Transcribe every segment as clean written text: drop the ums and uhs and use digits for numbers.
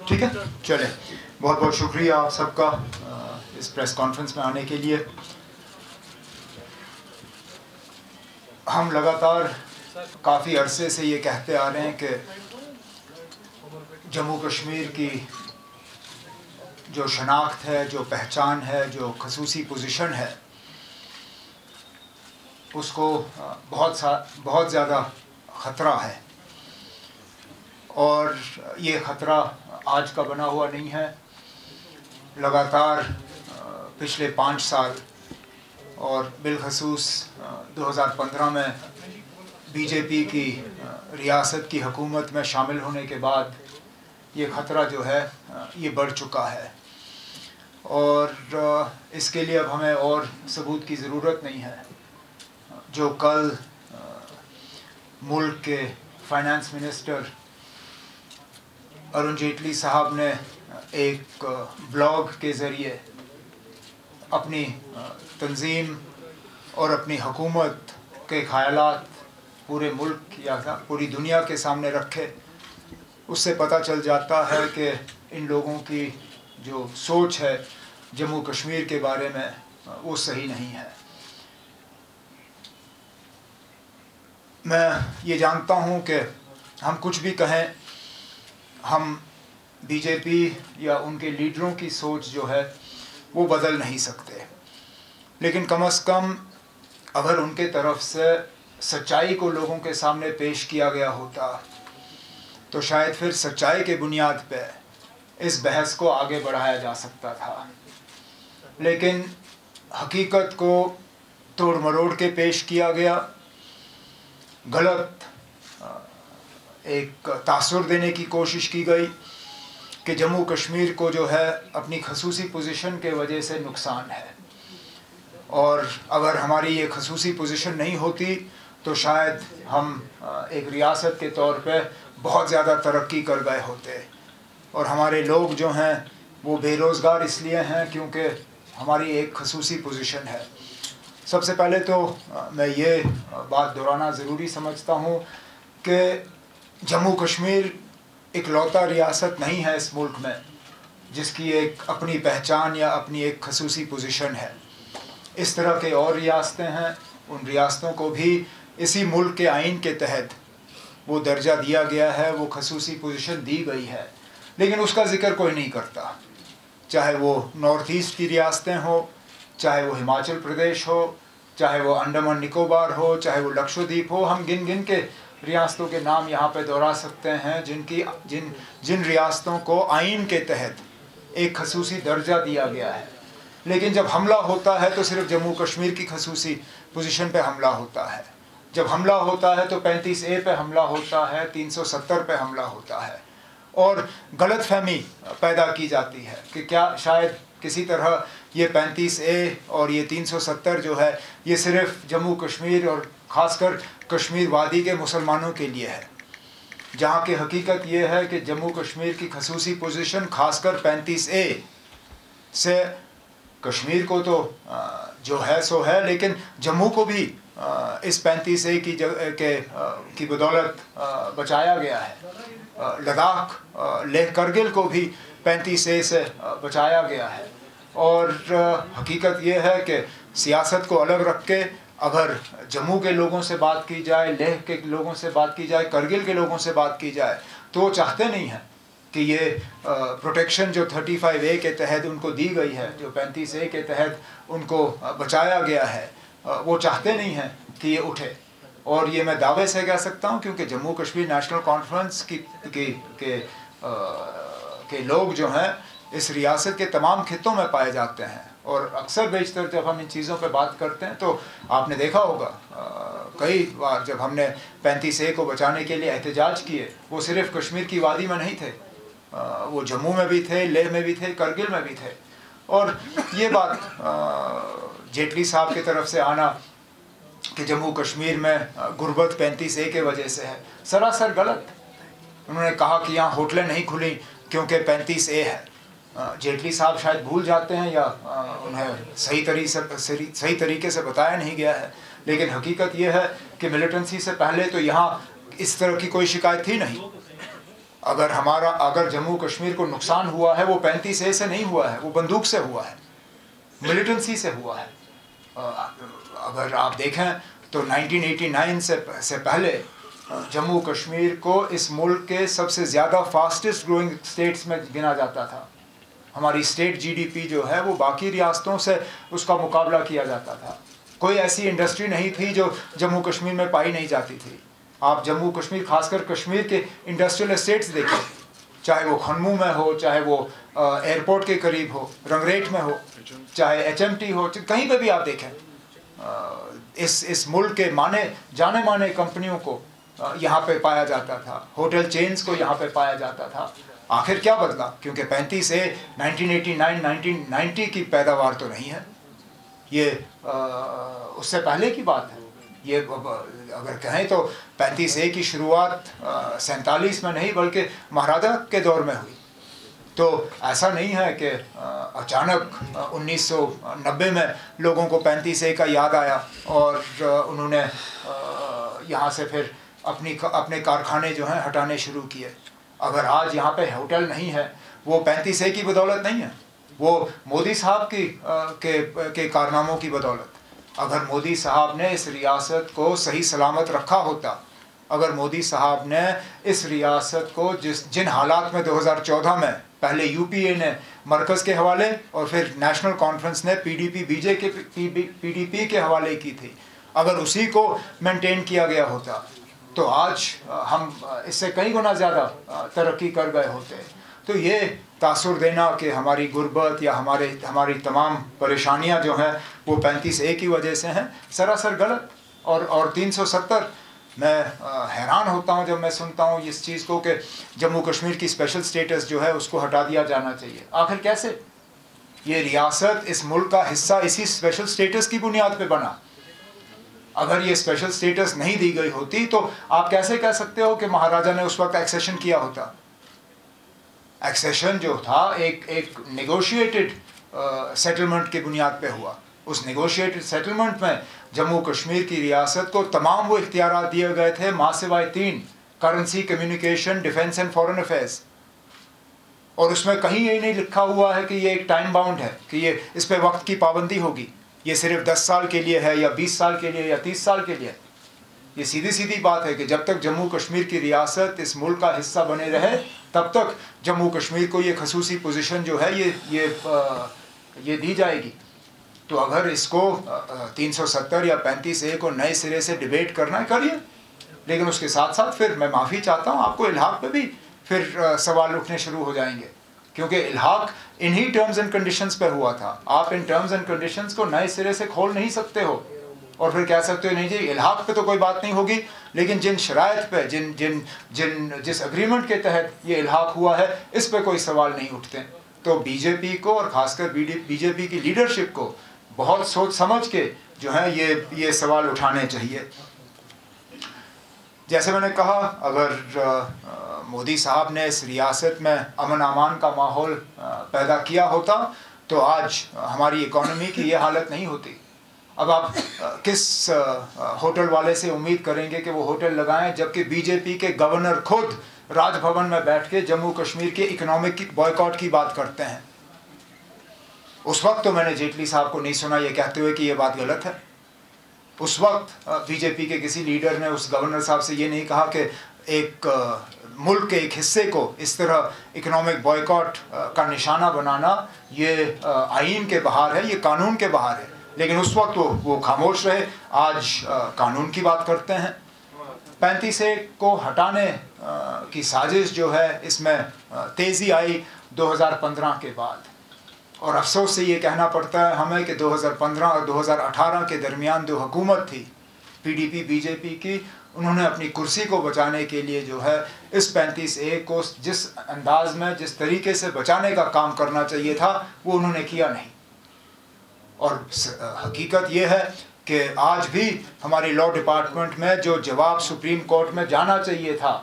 ٹھیک ہے، چلیں، بہت بہت شکریہ آپ سب کا اس پریس کانفرنس میں آنے کے لیے. ہم لگاتار کافی عرصے سے یہ کہتے آ رہے ہیں کہ جموں کشمیر کی جو شناخت ہے، جو پہچان ہے، جو خصوصی پوزیشن ہے، اس کو بہت زیادہ خطرہ ہے. اور یہ خطرہ آج کا بنا ہوا نہیں ہے. لگاتار پچھلے 5 سال اور بالخصوص 2015 میں بی جے پی کی ریاست کی حکومت میں شامل ہونے کے بعد یہ خطرہ جو ہے یہ بڑھ چکا ہے. اور اس کے لیے اب ہمیں اور ثبوت کی ضرورت نہیں ہے. جو کل ملک کے فائنانس منسٹر ارون جیٹلی صاحب نے ایک بلاگ کے ذریعے اپنی تنظیم اور اپنی حکومت کے خیالات پورے ملک یا پوری دنیا کے سامنے رکھے، اس سے پتہ چل جاتا ہے کہ ان لوگوں کی جو سوچ ہے جموں کشمیر کے بارے میں وہ صحیح نہیں ہے. میں یہ جانتا ہوں کہ ہم کچھ بھی کہیں، ہم بی جے پی یا ان کے لیڈروں کی سوچ جو ہے وہ بدل نہیں سکتے، لیکن کم از کم اگر ان کے طرف سے سچائی کو لوگوں کے سامنے پیش کیا گیا ہوتا تو شاید پھر سچائی کے بنیاد پہ اس بحث کو آگے بڑھایا جا سکتا تھا. لیکن حقیقت کو توڑ مروڑ کے پیش کیا گیا، غلط ایک تاثر دینے کی کوشش کی گئی کہ جموں کشمیر کو جو ہے اپنی خصوصی پوزیشن کے وجہ سے نقصان ہے، اور اگر ہماری یہ خصوصی پوزیشن نہیں ہوتی تو شاید ہم ایک ریاست کے طور پہ بہت زیادہ ترقی کر گئے ہوتے. اور ہمارے لوگ جو ہیں وہ بے روزگار اس لیے ہیں کیونکہ ہماری ایک خصوصی پوزیشن ہے. سب سے پہلے تو میں یہ بات دہرانا ضروری سمجھتا ہوں کہ جموں کشمیر اکلوتا ریاست نہیں ہے اس ملک میں جس کی ایک اپنی پہچان یا اپنی ایک خصوصی پوزیشن ہے. اس طرح کے اور ریاستیں ہیں، ان ریاستوں کو بھی اسی ملک کے آئین کے تحت وہ درجہ دیا گیا ہے، وہ خصوصی پوزیشن دی گئی ہے، لیکن اس کا ذکر کوئی نہیں کرتا. چاہے وہ نارتھ ایسٹ کی ریاستیں ہوں، چاہے وہ ہماچل پردیش ہو، چاہے وہ انڈمان نکوبار ہو، چاہے وہ لکشدیپ ہو. ہم گن کے ریاستوں کے نام یہاں پہ دہرا سکتے ہیں جن ریاستوں کو آئین کے تحت ایک خصوصی درجہ دیا گیا ہے. لیکن جب حملہ ہوتا ہے تو صرف جموں کشمیر کی خصوصی پوزیشن پہ حملہ ہوتا ہے. جب حملہ ہوتا ہے تو 35A پہ حملہ ہوتا ہے، 370 پہ حملہ ہوتا ہے، اور غلط فہمی پیدا کی جاتی ہے کہ کیا شاید کسی طرح یہ 35A اور یہ 370 جو ہے یہ صرف جموں کشمیر اور خاص کر کشمیر وادی کے مسلمانوں کے لیے ہے، جہاں کی حقیقت یہ ہے کہ جموں کشمیر کی خصوصی پوزیشن خاص کر 35A سے کشمیر کو تو جو ہے سو ہے، لیکن جموں کو بھی اس 35A کی بدولت بچایا گیا ہے. لداخ لیہ کرگل کو بھی 35A سے بچایا گیا ہے. اور حقیقت یہ ہے کہ سیاست کو الگ رکھ کے اگر جموں کے لوگوں سے بات کی جائے، لیہ کے لوگوں سے بات کی جائے، کرگل کے لوگوں سے بات کی جائے تو وہ چاہتے نہیں ہیں کہ یہ پروٹیکشن جو 35A کے تحت ان کو دی گئی ہے، جو 35A کے تحت ان کو بچایا گیا ہے، وہ چاہتے نہیں ہیں کہ یہ اٹھے. اور یہ میں دعوے سے کہہ سکتا ہوں کیونکہ جموں کشمیر نیشنل کانفرنس کے لوگ جو ہیں اس ریاست کے تمام خطوں میں پائے جاتے ہیں، اور اکثر بیشتر جب ہم ان چیزوں پہ بات کرتے ہیں تو آپ نے دیکھا ہوگا کئی بار جب ہم نے 35A کو بچانے کے لیے احتجاج کیے، وہ صرف کشمیر کی وادی میں نہیں تھے، وہ جموں میں بھی تھے، لیہ میں بھی تھے، کرگل میں بھی تھے. اور یہ بات جیٹلی صاحب کی طرف سے آنا کہ جموں کشمیر میں غربت 35A کے وجہ سے ہے، سراسر غلط. انہوں نے کہا کہ یہاں ہوٹلیں نہیں کھلیں کیونکہ 35A ہے. جیٹلی صاحب شاید بھول جاتے ہیں یا انہیں صحیح طریقے سے بتایا نہیں گیا ہے، لیکن حقیقت یہ ہے کہ ملیٹنسی سے پہلے تو یہاں اس طرح کی کوئی شکایت تھی نہیں. اگر جموں کشمیر کو نقصان ہوا ہے وہ 35A سے نہیں ہوا ہے، وہ بندوق سے ہوا ہے، ملیٹنسی سے ہوا ہے۔ اگر آپ دیکھیں تو 1989 سے پہلے جموں کشمیر کو اس ملک کے سب سے زیادہ فاسٹسٹ گروئنگ اسٹیٹس میں گنا جاتا تھا۔ ہماری اسٹیٹ جی ڈی پی جو ہے وہ باقی ریاستوں سے اس کا مقابلہ کیا جاتا تھا۔ کوئی ایسی انڈسٹری نہیں تھی جو جموں کشمیر میں پائی نہیں جاتی تھی۔ آپ جموں کشمیر، خاص کر کشمیر کے انڈسٹریل اسٹیٹس دیکھیں، چاہے وہ کھنمو میں ہو، چاہے وہ ایئرپورٹ کے قریب ہو، رنگریٹ میں ہو، چاہے HMT ہو، کہیں پہ بھی آپ دیکھیں، اس ملک کے جانے مانے کمپنیوں کو یہاں پہ پایا جاتا تھا، ہوٹل چینز کو یہاں پہ پایا جاتا تھا۔ آخر کیا بدلا؟ کیونکہ 35A 1989 1990 کی پیداوار تو نہیں ہے، یہ اس سے پہلے کی بات ہے۔ یہ اگر کہیں تو 35A کی شروعات 47 میں نہیں بلکہ مہاراجہ کے دور میں ہوئی۔ تو ایسا نہیں ہے کہ اچانک 1990 میں لوگوں کو 35A کا یاد آیا اور انہوں نے یہاں سے پھر اپنے کارخانے جو ہیں ہٹانے شروع کیے۔ اگر آج یہاں پہ ہوٹل نہیں ہے وہ 35A کی بدولت نہیں ہے، وہ مودی صاحب کے کارناموں کی بدولت۔ اگر مودی صاحب نے اس ریاست کو صحیح سلامت رکھا ہوتا، اگر مودی صاحب نے اس ریاست کو جن حالات میں 2014 میں پہلے UPA نے مرکز کے حوالے اور پھر نیشنل کانفرنس نے PDP کے حوالے کی تھی، اگر اسی کو مینٹین کیا گیا ہوتا تو آج ہم اس سے کئی گنا زیادہ ترقی کر گئے ہوتے۔ تو یہ تاثر دینا کہ ہماری غربت یا ہماری تمام پریشانیاں جو ہیں وہ 35A کی وجہ سے ہیں، سراسر غلط۔ اور 370 میں حیران ہوتا ہوں جب میں سنتا ہوں اس چیز کو کہ جموں کشمیر کی اسپیشل سٹیٹس جو ہے اس کو ہٹا دیا جانا چاہیے۔ آخر کیسے؟ یہ ریاست اس ملک کا حصہ اسی اسپیشل سٹیٹس کی بنیاد پہ بنا۔ اگر یہ اسپیشل سٹیٹس نہیں دی گئی ہوتی تو آپ کیسے کہہ سکتے ہو کہ مہاراجہ نے اس وقت ایکسیشن کیا ہوتا؟ ایکسیشن جو تھا ایک نیگوشیٹڈ سیٹلمنٹ کی بنیاد پہ ہوا۔ اس نیگوشیٹڈ سیٹلمنٹ میں جموں کشمیر کی ریاست کو تمام وہ اختیارات دیے گئے تھے ماں سوائے 3: currency, communication, defence and foreign affairs. اور اس میں کہیں یہ نہیں لکھا ہوا ہے کہ یہ ایک ٹائم باؤنڈ ہے، کہ یہ اس پہ وقت کی پابندی ہوگی، یہ صرف 10 سال کے لیے ہے یا 20 سال کے لیے یا 30 سال کے لیے۔ یہ سیدھی بات ہے کہ جب تک جموں کشمیر کی ریاست اس ملک کا حصہ بنے رہے تب تک جموں کشمیر کو یہ خصوصی پوزیشن جو ہے یہ دی جائے گی۔ تو اگر اس کو 370 یا 35A کو نئے سرے سے ڈیبیٹ کرنا ہے کریے، لیکن اس کے ساتھ ساتھ پھر میں معافی چاہتا ہوں، آپ کو الحاق پہ بھی پھر سوال اٹھنے شروع ہو جائیں گے، کیونکہ الحاق انہی ٹرمز اینڈ کنڈیشنز پہ ہوا تھا۔ آپ ان ٹرمز اینڈ کنڈیشنز کو نئے سرے سے کھول نہیں سکتے ہو اور پھر کہہ سکتے ہو نہیں جی الحاق پہ تو کوئی بات نہیں ہوگی، لیکن جن شرائط پہ جس اگریمنٹ کے تحت یہ الحاق ہوا ہے اس پہ کوئی سوال نہیں اٹھتے۔ تو BJP کو اور خاص کر BJP کی لیڈرشپ کو بہت سوچ سمجھ کے جو ہے یہ سوال اٹھانے چاہیے۔ جیسے میں نے کہا، اگر مودی صاحب نے اس ریاست میں امن امان کا ماحول پیدا کیا ہوتا تو آج ہماری اکانومی کی یہ حالت نہیں ہوتی۔ اب آپ کس ہوٹل والے سے امید کریں گے کہ وہ ہوٹل لگائیں جبکہ BJP کے گورنر خود راج بھون میں بیٹھ کے جموں کشمیر کے اکنامک بائیکاٹ کی بات کرتے ہیں؟ اس وقت تو میں نے جیٹلی صاحب کو نہیں سنا یہ کہتے ہوئے کہ یہ بات غلط ہے۔ اس وقت BJP کے کسی لیڈر نے اس گورنر صاحب سے یہ نہیں کہا کہ ایک ملک کے ایک حصے کو اس طرح اکنامک بائیکاٹ کا نشانہ بنانا یہ آئین کے باہر ہے، یہ قانون کے باہر ہے، لیکن اس وقت وہ خاموش رہے۔ آج قانون کی بات کرتے ہیں۔ 35A کو ہٹانے کی سازش جو ہے اس میں تیزی آئی 2015 کے بعد، اور افسوس سے یہ کہنا پڑتا ہے ہمیں کہ 2015 اور 2018 کے درمیان جو حکومت تھی PDP BJP کی، انہوں نے اپنی کرسی کو بچانے کے لیے جو ہے اس 35A کو جس انداز میں جس طریقے سے بچانے کا کام کرنا چاہیے تھا وہ انہوں نے کیا نہیں۔ اور حقیقت یہ ہے کہ آج بھی ہماری لاء ڈپارٹمنٹ میں جو جواب سپریم کورٹ میں جانا چاہیے تھا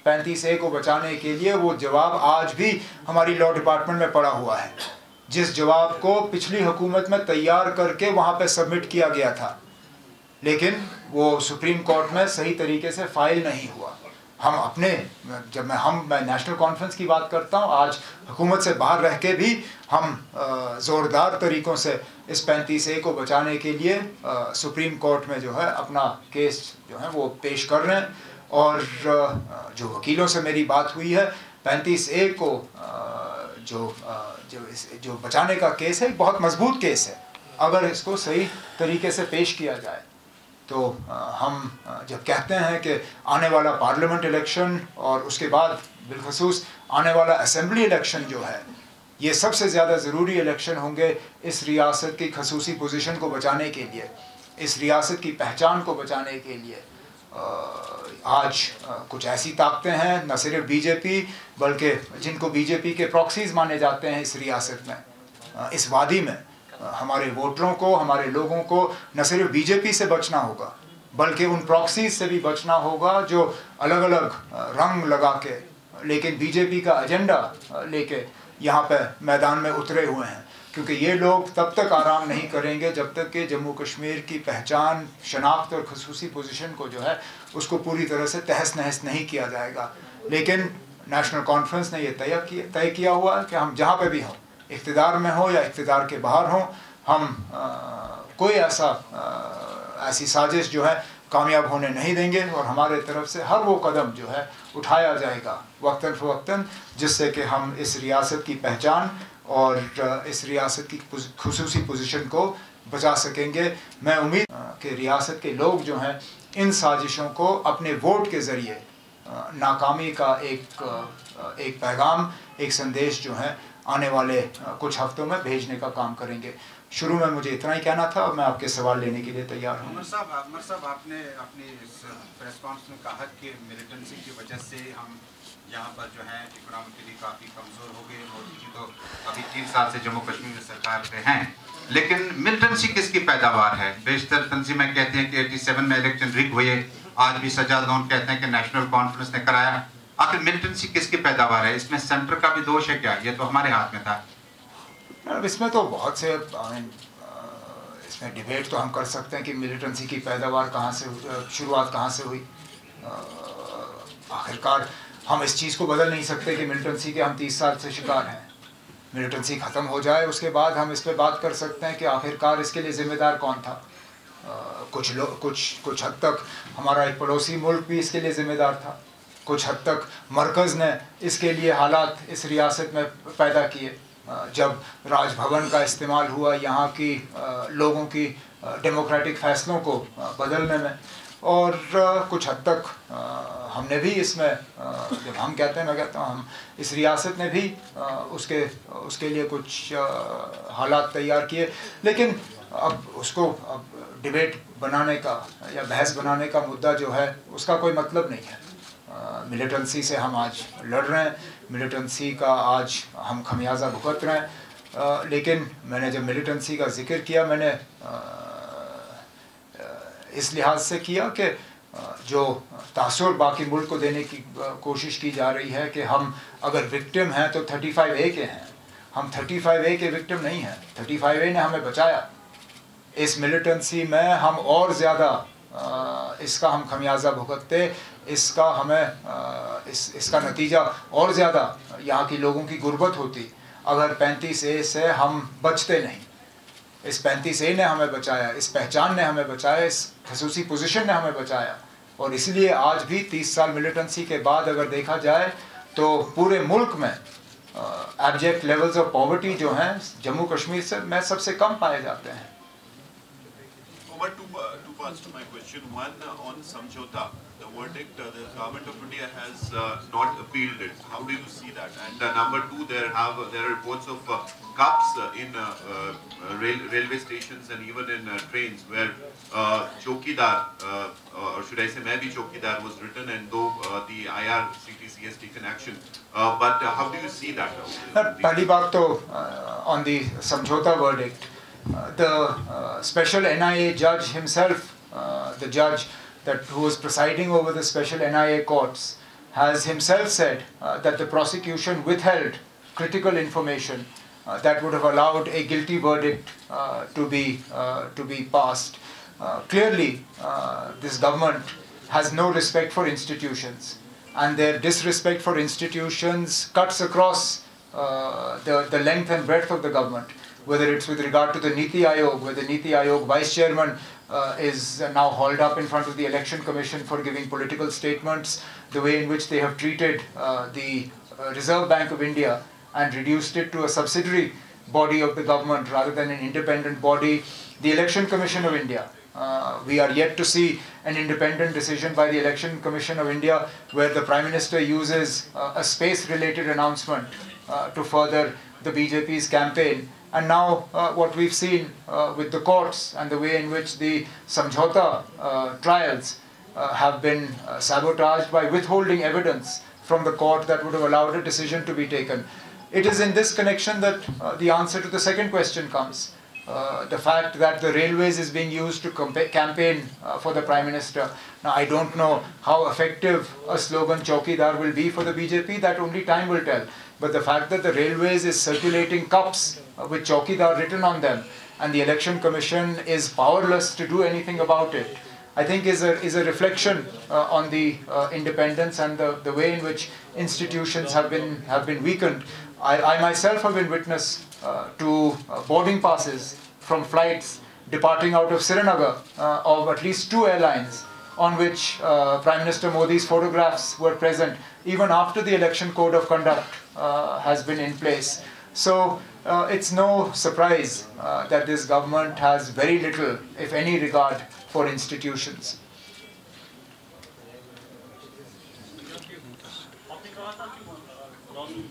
35A کو بچانے کے لیے، وہ جواب آج بھی ہماری لاء ڈپارٹمنٹ میں پڑا ہوا ہے، جس جواب کو پچھلی حکومت میں تیار کر کے وہاں پہ سبمٹ کیا گیا تھا، لیکن وہ سپریم کورٹ میں صحیح طریقے سے فائل نہیں ہوا۔ ہم اپنے جب میں نیشنل کانفرنس کی بات کرتا ہوں، آج حکومت سے باہر رہ کے بھی ہم زوردار طریقوں سے اس 35A کو بچانے کے لیے سپریم کورٹ میں جو ہے اپنا کیس جو ہے وہ پیش کر رہے ہیں. اور جو وکیلوں سے میری بات ہوئی ہے، 35A کو جو بچانے کا کیس ہے ایک بہت مضبوط کیس ہے. اگر اس کو صحیح طریقے سے پیش کیا جائے تو ہم جب کہتے ہیں کہ آنے والا پارلیمنٹ الیکشن اور اس کے بعد بالخصوص آنے والا اسمبلی الیکشن جو ہے، یہ سب سے زیادہ ضروری الیکشن ہوں گے اس ریاست کی خصوصی پوزیشن کو بچانے کے لیے، اس ریاست کی پہچان کو بچانے کے لیے. آج کچھ ایسی طاقتیں ہیں، نہ صرف بی جے پی بلکہ جن کو بی جے پی کے پراکسیز مانے جاتے ہیں اس ریاست میں، اس وادی میں. ہمارے ووٹروں کو، ہمارے لوگوں کو نہ صرف بی جے پی سے بچنا ہوگا بلکہ ان پراکسیز سے بھی بچنا ہوگا جو الگ الگ رنگ لگا کے لیکن بی جے پی کا ایجنڈا لے کے یہاں پہ میدان میں اترے ہوئے ہیں. کیونکہ یہ لوگ تب تک آرام نہیں کریں گے جب تک کہ جموں کشمیر کی پہچان، شناخت اور خصوصی پوزیشن کو جو ہے اس کو پوری طرح سے تہس نہس نہیں کیا جائے گا. لیکن نیشنل کانفرنس نے یہ طے کیا ہوا ہے کہ ہم جہاں پہ بھی ہوں، اقتدار میں ہوں یا اقتدار کے باہر ہوں، ہم کوئی ایسی سازش جو ہے کامیاب ہونے نہیں دیں گے، اور ہمارے طرف سے ہر وہ قدم جو ہے اٹھایا جائے گا وقتاً فوقتاً جس سے کہ ہم اس ریاست کی پہچان اور اس ریاست کی خصوصی پوزیشن کو بچا سکیں گے. میں امید کہ ریاست کے لوگ جو ہیں ان سازشوں کو اپنے ووٹ کے ذریعے ناکامی کا ایک پیغام، ایک سندیش جو ہے آنے والے کچھ ہفتوں میں بھیجنے کا کام کریں گے. شروع میں مجھے اتنا ہی کہنا تھا، میں آپ کے سوال لینے کے لیے تیار ہوں. عمر صاحب آپ نے اپنی پریس کانفرنس میں کہا کہ ملیٹنسی کی وجہ سے ہم یہاں پر جو ہے اکنامکلی کافی کمزور ہو گئے. مودی جی تو ابھی 3 سال سے جموں کشمیر میں سرکار پہ ہیں، لیکن ملیٹنسی کس کی پیداوار ہے؟ بیشتر تنظیمیں کہتی ہیں کہ 87 میں الیکشن رگ ہوئے، آج بھی سجاد لون کہتے ہیں کہ نیشنل کانفرنس نے کرایا. آخر ملیٹنسی کس کی پیداوار ہے؟ اس میں سینٹر کا بھی دوش ہے کیا؟ یہ تو ہمارے ہاتھ میں تھا. اس میں تو بہت سے اس میں ڈیبیٹ تو ہم کر سکتے ہیں کہ ملیٹنسی کی پیداوار کہاں سے، شروعات کہاں سے ہوئی. آخرکار ہم اس چیز کو بدل نہیں سکتے کہ ملیٹنسی کے ہم 30 سال سے شکار ہیں. ملیٹنسی ختم ہو جائے اس کے بعد ہم اس پہ بات کر سکتے ہیں کہ آخرکار اس کے لیے ذمہ دار کون تھا. کچھ حد تک ہمارا ایک پڑوسی ملک بھی اس کے لیے ذمہ دار تھا، کچھ حد تک مرکز نے اس کے لیے حالات اس ریاست میں پیدا کیے جب راج بھون کا استعمال ہوا یہاں کی لوگوں کی ڈیموکریٹک فیصلوں کو بدلنے میں. اور کچھ حد تک ہم نے بھی اس میں، جب ہم کہتے ہیں، میں کہتا ہوں ہم اس ریاست نے بھی اس کے لیے کچھ حالات تیار کیے. لیکن اب اس کو ڈیبیٹ بنانے کا یا بحث بنانے کا مدعا جو ہے اس کا کوئی مطلب نہیں ہے. ملیٹنسی سے ہم آج لڑ رہے ہیں، ملیٹنسی کا آج ہم خمیازہ بھگت رہے ہیں. لیکن میں نے جب ملیٹنسی کا ذکر کیا، میں نے اس لحاظ سے کیا کہ جو تاثر باقی ملک کو دینے کی کوشش کی جا رہی ہے کہ ہم اگر وکٹم ہیں تو 35A کے ہیں. ہم 35A کے وکٹم نہیں ہیں. 35A نے ہمیں بچایا. اس ملیٹنسی میں ہم اور زیادہ اس کا ہم خمیازہ بھگتتے، اس کا نتیجہ اور زیادہ یہاں کی لوگوں کی غربت ہوتی اگر 35A سے ہم بچتے نہیں. اس 35A نے ہمیں بچایا، اس پہچان نے ہمیں بچایا، اس خصوصی پوزیشن نے ہمیں بچایا. اور اس لیے آج بھی 30 سال ملیٹنسی کے بعد اگر دیکھا جائے تو پورے ملک میں ایبجیکٹ لیولز آف پاورٹی جو ہیں جموں کشمیر سے میں سب سے کم پائے جاتے ہیں. Two parts to my question. One, on Samjhota, the verdict, the government of India has not appealed it. How do you see that? And number two, there are reports of cups in railway stations and even in trains where Chokidar, or should I say maybe Chokidar was written, and though the IRCTC has taken action. But how do you see that? Pehli baat to on the Samjhota verdict, the special NIA judge himself, the judge who was presiding over the special NIA courts, has himself said that the prosecution withheld critical information that would have allowed a guilty verdict to be passed. Clearly, this government has no respect for institutions. and their disrespect for institutions cuts across the length and breadth of the government, whether it's with regard to the Niti Aayog, where the Niti Aayog vice chairman is now hauled up in front of the Election Commission for giving political statements, the way in which they have treated the Reserve Bank of India and reduced it to a subsidiary body of the government rather than an independent body, the Election Commission of India. We are yet to see an independent decision by the Election Commission of India where the Prime Minister uses a space-related announcement to further the BJP's campaign. And now what we've seen with the courts and the way in which the Samjhauta trials have been sabotaged by withholding evidence from the court that would have allowed a decision to be taken. It is in this connection that the answer to the second question comes. The fact that the railways is being used to campaign for the Prime Minister. Now, I don't know how effective a slogan Chaukidar will be for the BJP, that only time will tell. But the fact that the railways is circulating cups with Chaukidar written on them and the Election Commission is powerless to do anything about it, I think is a reflection on the independence and the way in which institutions have been weakened. I myself have been witness to boarding passes from flights departing out of Srinagar of at least 2 airlines on which Prime Minister Modi's photographs were present even after the election code of conduct has been in place. So it's no surprise that this government has very little, if any, regard for institutions.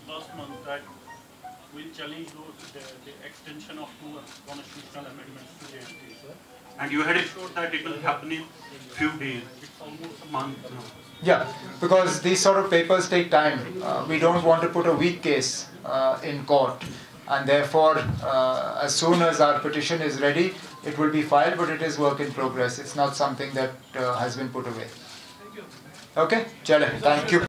Last month that will challenge the extension of 2 constitutional amendments to the GST. And you had assured that it will happen in few days. It's almost a month now. Yeah, because these sort of papers take time. We don't want to put a weak case in court, and therefore as soon as our petition is ready, it will be filed, but it is work in progress. It's not something that has been put away. Okay, Chale, thank you.